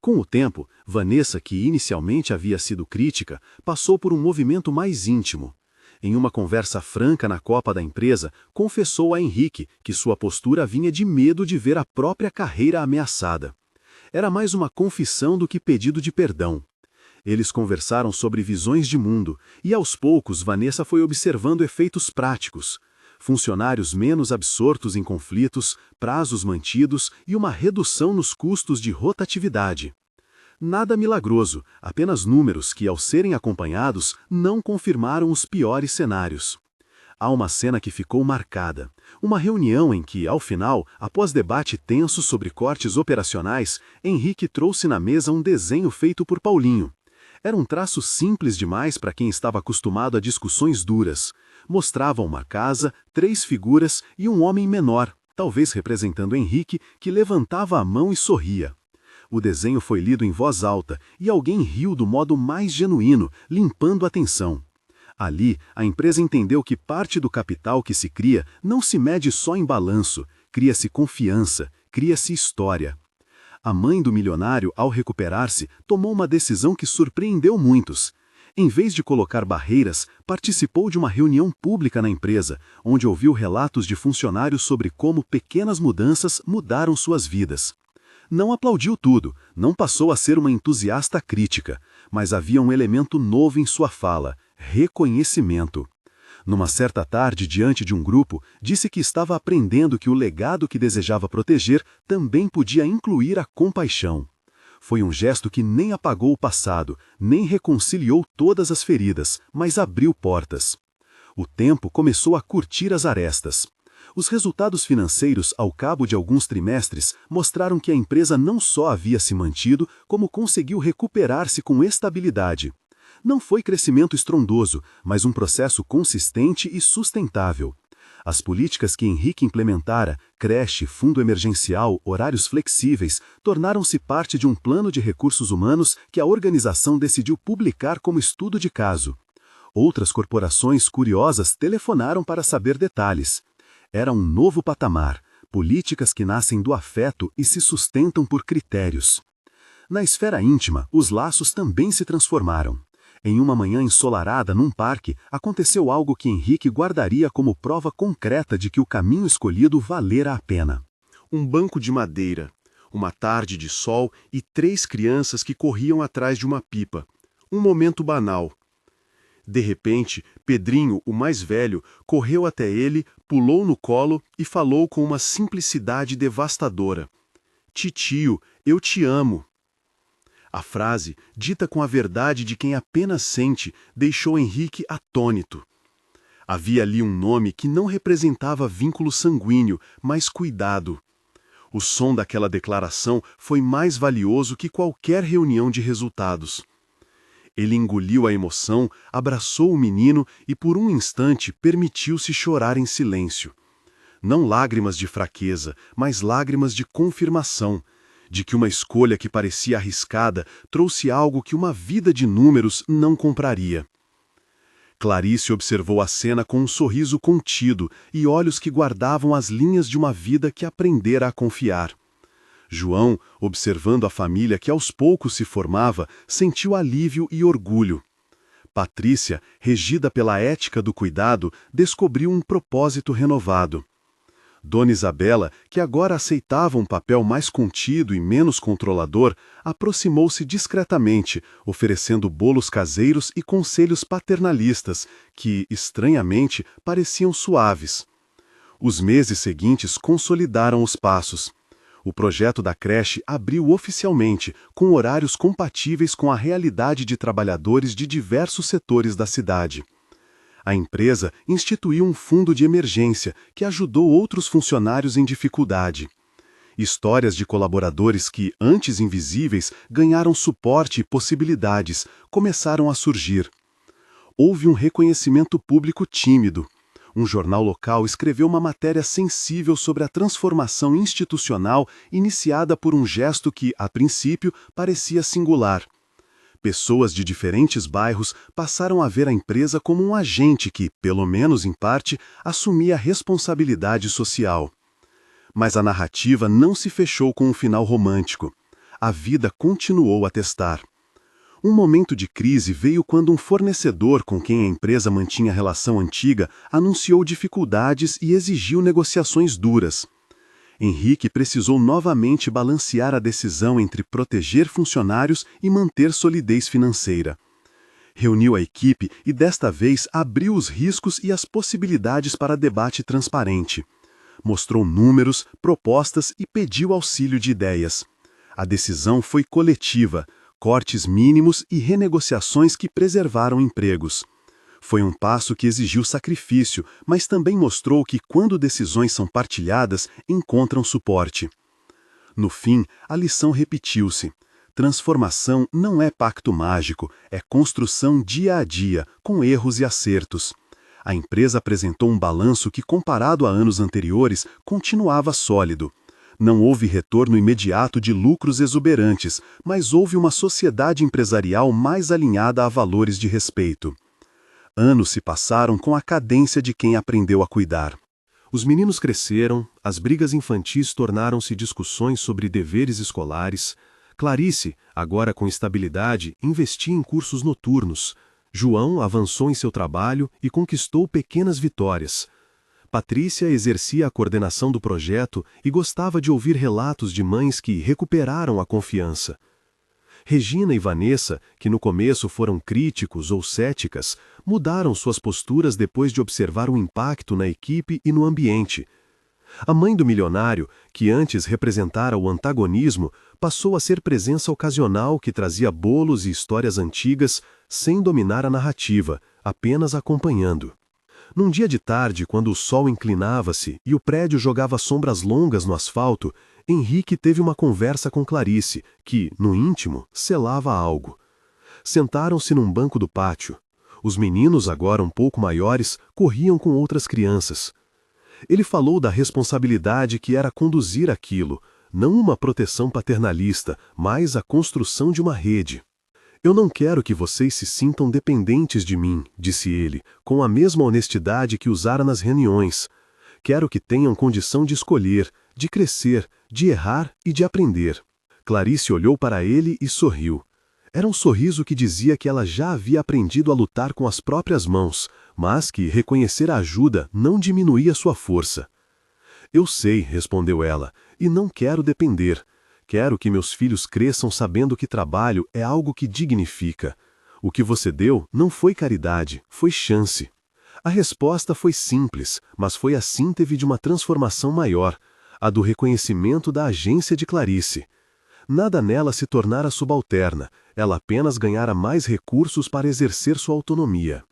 Com o tempo, Vanessa, que inicialmente havia sido crítica, passou por um movimento mais íntimo. Em uma conversa franca na copa da empresa, confessou a Henrique que sua postura vinha de medo de ver a própria carreira ameaçada. Era mais uma confissão do que pedido de perdão. Eles conversaram sobre visões de mundo, e aos poucos Vanessa foi observando efeitos práticos. Funcionários menos absortos em conflitos, prazos mantidos e uma redução nos custos de rotatividade. Nada milagroso, apenas números que, ao serem acompanhados, não confirmaram os piores cenários. Há uma cena que ficou marcada. Uma reunião em que, ao final, após debate tenso sobre cortes operacionais, Henrique trouxe na mesa um desenho feito por Paulinho. Era um traço simples demais para quem estava acostumado a discussões duras. Mostrava uma casa, 3 figuras e um homem menor, talvez representando Henrique, que levantava a mão e sorria. O desenho foi lido em voz alta e alguém riu do modo mais genuíno, limpando a tensão. Ali, a empresa entendeu que parte do capital que se cria não se mede só em balanço, cria-se confiança, cria-se história. A mãe do milionário, ao recuperar-se, tomou uma decisão que surpreendeu muitos. Em vez de colocar barreiras, participou de uma reunião pública na empresa, onde ouviu relatos de funcionários sobre como pequenas mudanças mudaram suas vidas. Não aplaudiu tudo, não passou a ser uma entusiasta crítica, mas havia um elemento novo em sua fala: reconhecimento. Numa certa tarde, diante de um grupo, disse que estava aprendendo que o legado que desejava proteger também podia incluir a compaixão. Foi um gesto que nem apagou o passado, nem reconciliou todas as feridas, mas abriu portas. O tempo começou a curtir as arestas. Os resultados financeiros, ao cabo de alguns trimestres, mostraram que a empresa não só havia se mantido, como conseguiu recuperar-se com estabilidade. Não foi crescimento estrondoso, mas um processo consistente e sustentável. As políticas que Henrique implementara, creche, fundo emergencial, horários flexíveis, tornaram-se parte de um plano de recursos humanos que a organização decidiu publicar como estudo de caso. Outras corporações curiosas telefonaram para saber detalhes. Era um novo patamar, políticas que nascem do afeto e se sustentam por critérios. Na esfera íntima, os laços também se transformaram. Em uma manhã ensolarada num parque, aconteceu algo que Henrique guardaria como prova concreta de que o caminho escolhido valera a pena. Um banco de madeira, uma tarde de sol e 3 crianças que corriam atrás de uma pipa. Um momento banal. De repente, Pedrinho, o mais velho, correu até ele, pulou no colo e falou com uma simplicidade devastadora. "Titio, eu te amo." A frase, dita com a verdade de quem apenas sente, deixou Henrique atônito. Havia ali um nome que não representava vínculo sanguíneo, mas cuidado. O som daquela declaração foi mais valioso que qualquer reunião de resultados. Ele engoliu a emoção, abraçou o menino e por um instante permitiu-se chorar em silêncio. Não lágrimas de fraqueza, mas lágrimas de confirmação, de que uma escolha que parecia arriscada trouxe algo que uma vida de números não compraria. Clarice observou a cena com um sorriso contido e olhos que guardavam as linhas de uma vida que aprendera a confiar. João, observando a família que aos poucos se formava, sentiu alívio e orgulho. Patrícia, regida pela ética do cuidado, descobriu um propósito renovado. Dona Isabela, que agora aceitava um papel mais contido e menos controlador, aproximou-se discretamente, oferecendo bolos caseiros e conselhos paternalistas, que, estranhamente, pareciam suaves. Os meses seguintes consolidaram os passos. O projeto da creche abriu oficialmente, com horários compatíveis com a realidade de trabalhadores de diversos setores da cidade. A empresa instituiu um fundo de emergência que ajudou outros funcionários em dificuldade. Histórias de colaboradores que, antes invisíveis, ganharam suporte e possibilidades, começaram a surgir. Houve um reconhecimento público tímido. Um jornal local escreveu uma matéria sensível sobre a transformação institucional iniciada por um gesto que, a princípio, parecia singular. Pessoas de diferentes bairros passaram a ver a empresa como um agente que, pelo menos em parte, assumia responsabilidade social. Mas a narrativa não se fechou com um final romântico. A vida continuou a testar. Um momento de crise veio quando um fornecedor com quem a empresa mantinha relação antiga anunciou dificuldades e exigiu negociações duras. Henrique precisou novamente balancear a decisão entre proteger funcionários e manter solidez financeira. Reuniu a equipe e desta vez abriu os riscos e as possibilidades para debate transparente. Mostrou números, propostas e pediu auxílio de ideias. A decisão foi coletiva, cortes mínimos e renegociações que preservaram empregos. Foi um passo que exigiu sacrifício, mas também mostrou que quando decisões são partilhadas, encontram suporte. No fim, a lição repetiu-se. Transformação não é pacto mágico, é construção dia a dia, com erros e acertos. A empresa apresentou um balanço que, comparado a anos anteriores, continuava sólido. Não houve retorno imediato de lucros exuberantes, mas houve uma sociedade empresarial mais alinhada a valores de respeito. Anos se passaram com a cadência de quem aprendeu a cuidar. Os meninos cresceram, as brigas infantis tornaram-se discussões sobre deveres escolares. Clarice, agora com estabilidade, investia em cursos noturnos. João avançou em seu trabalho e conquistou pequenas vitórias. Patrícia exercia a coordenação do projeto e gostava de ouvir relatos de mães que recuperaram a confiança. Regina e Vanessa, que no começo foram críticos ou céticas, mudaram suas posturas depois de observar o impacto na equipe e no ambiente. A mãe do milionário, que antes representara o antagonismo, passou a ser presença ocasional que trazia bolos e histórias antigas, sem dominar a narrativa, apenas acompanhando. Num dia de tarde, quando o sol inclinava-se e o prédio jogava sombras longas no asfalto, Henrique teve uma conversa com Clarice, que, no íntimo, selava algo. Sentaram-se num banco do pátio. Os meninos, agora um pouco maiores, corriam com outras crianças. Ele falou da responsabilidade que era conduzir aquilo, não uma proteção paternalista, mas a construção de uma rede. Eu não quero que vocês se sintam dependentes de mim, disse ele, com a mesma honestidade que usara nas reuniões. Quero que tenham condição de escolher, de crescer, de errar e de aprender. Clarice olhou para ele e sorriu. Era um sorriso que dizia que ela já havia aprendido a lutar com as próprias mãos, mas que reconhecer a ajuda não diminuía sua força. Eu sei, respondeu ela, e não quero depender. Quero que meus filhos cresçam sabendo que trabalho é algo que dignifica. O que você deu não foi caridade, foi chance. A resposta foi simples, mas foi a síntese de uma transformação maior, a do reconhecimento da agência de Clarice. Nada nela se tornara subalterna, ela apenas ganhara mais recursos para exercer sua autonomia.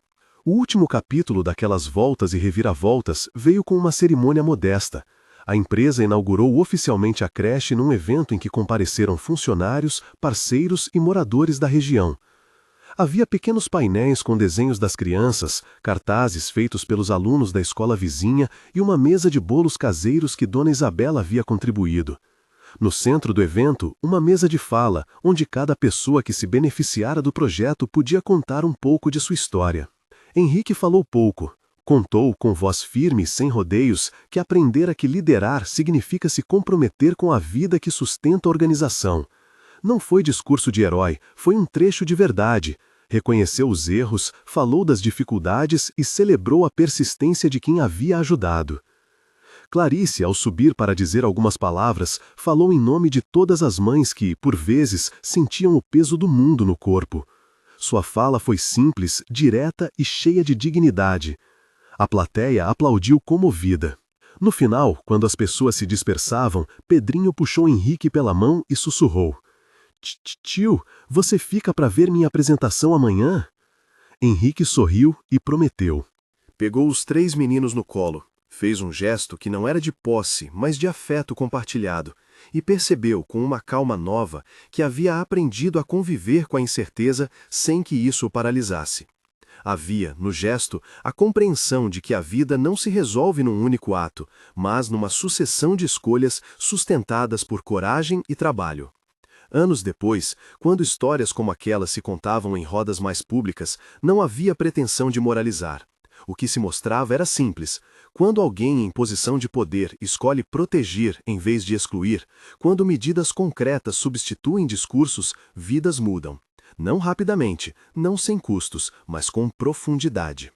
O último capítulo daquelas voltas e reviravoltas veio com uma cerimônia modesta. A empresa inaugurou oficialmente a creche num evento em que compareceram funcionários, parceiros e moradores da região. Havia pequenos painéis com desenhos das crianças, cartazes feitos pelos alunos da escola vizinha e uma mesa de bolos caseiros que Dona Isabela havia contribuído. No centro do evento, uma mesa de fala, onde cada pessoa que se beneficiara do projeto podia contar um pouco de sua história. Henrique falou pouco. Contou, com voz firme e sem rodeios, que aprender que liderar significa se comprometer com a vida que sustenta a organização. Não foi discurso de herói, foi um trecho de verdade. Reconheceu os erros, falou das dificuldades e celebrou a persistência de quem havia ajudado. Clarice, ao subir para dizer algumas palavras, falou em nome de todas as mães que, por vezes, sentiam o peso do mundo no corpo. Sua fala foi simples, direta e cheia de dignidade. A plateia aplaudiu comovida. No final, quando as pessoas se dispersavam, Pedrinho puxou Henrique pela mão e sussurrou: Tio, você fica para ver minha apresentação amanhã? Henrique sorriu e prometeu. Pegou os 3 meninos no colo, fez um gesto que não era de posse, mas de afeto compartilhado, e percebeu com uma calma nova que havia aprendido a conviver com a incerteza sem que isso o paralisasse. Havia, no gesto, a compreensão de que a vida não se resolve num único ato, mas numa sucessão de escolhas sustentadas por coragem e trabalho. Anos depois, quando histórias como aquela se contavam em rodas mais públicas, não havia pretensão de moralizar. O que se mostrava era simples. Quando alguém em posição de poder escolhe proteger em vez de excluir, quando medidas concretas substituem discursos, vidas mudam. Não rapidamente, não sem custos, mas com profundidade.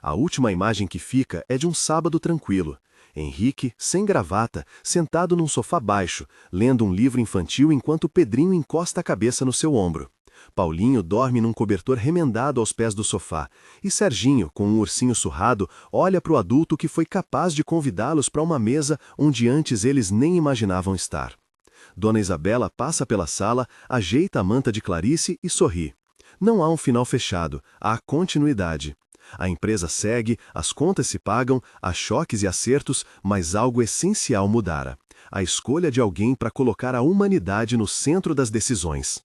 A última imagem que fica é de um sábado tranquilo. Henrique, sem gravata, sentado num sofá baixo, lendo um livro infantil enquanto Pedrinho encosta a cabeça no seu ombro. Paulinho dorme num cobertor remendado aos pés do sofá, e Serginho, com um ursinho surrado, olha para o adulto que foi capaz de convidá-los para uma mesa onde antes eles nem imaginavam estar. Dona Isabela passa pela sala, ajeita a manta de Clarice e sorri. Não há um final fechado, há continuidade. A empresa segue, as contas se pagam, há choques e acertos, mas algo essencial mudara. A escolha de alguém para colocar a humanidade no centro das decisões.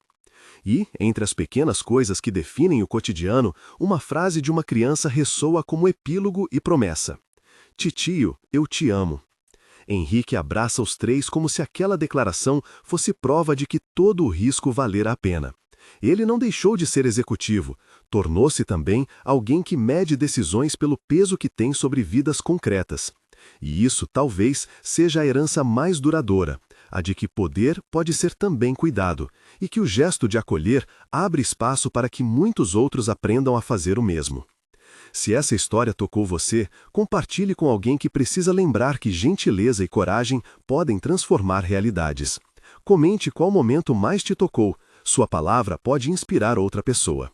E, entre as pequenas coisas que definem o cotidiano, uma frase de uma criança ressoa como epílogo e promessa. Titio, eu te amo. Henrique abraça os 3 como se aquela declaração fosse prova de que todo o risco valera a pena. Ele não deixou de ser executivo, tornou-se também alguém que mede decisões pelo peso que tem sobre vidas concretas. E isso talvez seja a herança mais duradoura, a de que poder pode ser também cuidado, e que o gesto de acolher abre espaço para que muitos outros aprendam a fazer o mesmo. Se essa história tocou você, compartilhe com alguém que precisa lembrar que gentileza e coragem podem transformar realidades. Comente qual momento mais te tocou. Sua palavra pode inspirar outra pessoa.